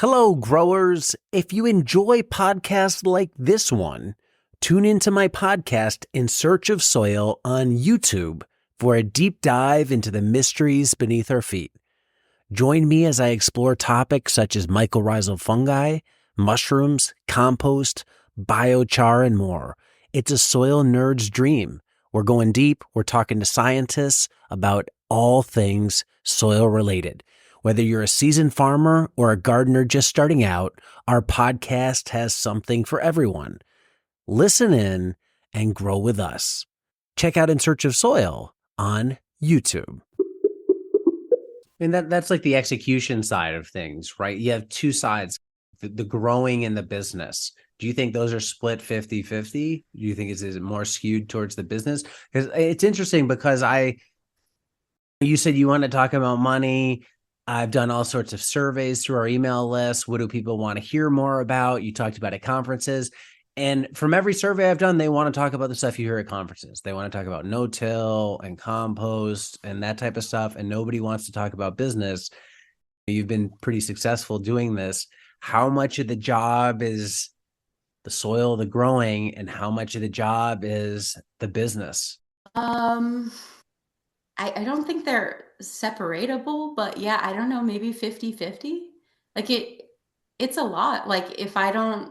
Hello, growers. If you enjoy podcasts like this one, tune into my podcast In Search of Soil on YouTube for a deep dive into the mysteries beneath our feet. Join me as I explore topics such as mycorrhizal fungi, mushrooms, compost, biochar, and more. It's a soil nerd's dream. We're going deep. We're talking to scientists about all things soil related. Whether you're a seasoned farmer or a gardener just starting out, our podcast has something for everyone. Listen in and grow with us. Check out In Search of Soil on YouTube. And that's like the execution side of things, right? You have two sides, the growing and the business. Do you think those are split 50-50? Do you think is it more skewed towards the business? Because it's interesting because you said you want to talk about money. I've done all sorts of surveys through our email list. What do people want to hear more about? You talked about at conferences. And from every survey I've done, they want to talk about the stuff you hear at conferences. They want to talk about no-till and compost and that type of stuff. And nobody wants to talk about business. You've been pretty successful doing this. How much of the job is the soil, the growing, and how much of the job is the business? I don't think they're separatable, but yeah, I don't know, maybe 50-50. Like it's a lot. Like if I don't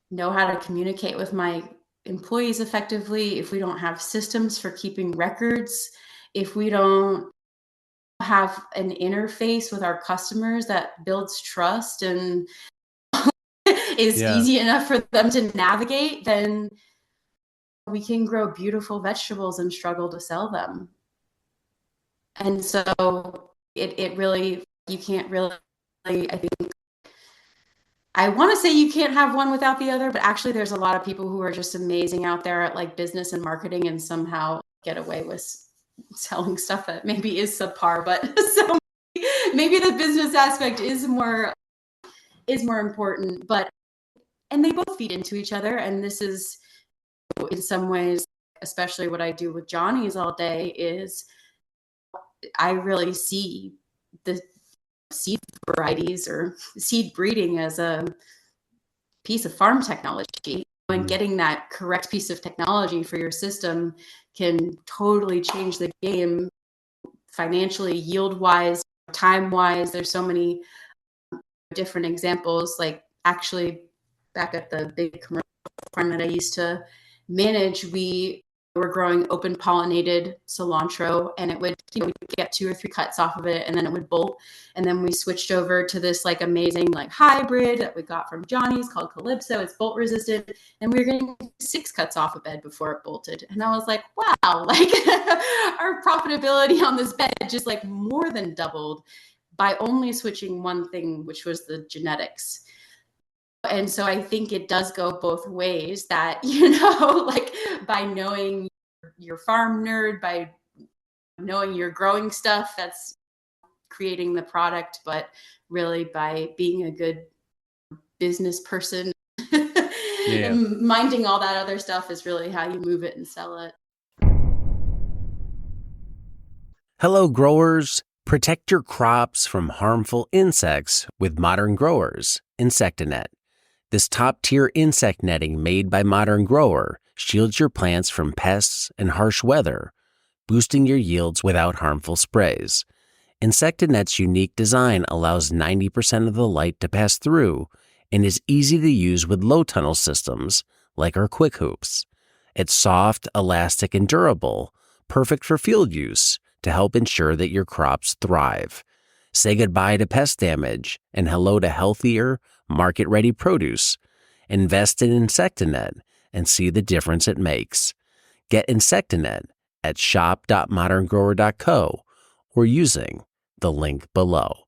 know how to communicate with my employees effectively, if we don't have systems for keeping records, if we don't have an interface with our customers that builds trust and is easy enough for them to navigate, then we can grow beautiful vegetables and struggle to sell them. And so it really, you can't really, I think, I want to say you can't have one without the other, but actually there's a lot of people who are just amazing out there at like business and marketing and somehow get away with selling stuff that maybe is subpar, but so maybe the business aspect is more important, and they both feed into each other. And this is in some ways, especially what I do with Johnny's all day, is I really see the seed varieties or seed breeding as a piece of farm technology. And getting that correct piece of technology for your system can totally change the game financially, yield-wise, time-wise. There's so many different examples. Like actually back at the big commercial farm that I used to manage, we were growing open pollinated cilantro, and it would, we'd get 2 or 3 cuts off of it and then it would bolt. And then we switched over to this like amazing like hybrid that we got from Johnny's called Calypso. It's bolt resistant, and we were getting 6 cuts off a bed before it bolted. And I was like, wow, like our profitability on this bed just like more than doubled by only switching one thing, which was the genetics. And so I think it does go both ways, that, like by knowing your farm nerd, by knowing you're growing stuff that's creating the product, but really by being a good business person and minding all that other stuff is really how you move it and sell it. Hello, growers. Protect your crops from harmful insects with Modern Growers Insectanet. This top-tier insect netting made by Modern Grower shields your plants from pests and harsh weather, boosting your yields without harmful sprays. Insectanet's unique design allows 90% of the light to pass through and is easy to use with low tunnel systems like our Quick Hoops. It's soft, elastic, and durable, perfect for field use to help ensure that your crops thrive. Say goodbye to pest damage and hello to healthier, market-ready produce. Invest in Insectanet and see the difference it makes. Get Insectanet at shop.moderngrower.co or using the link below.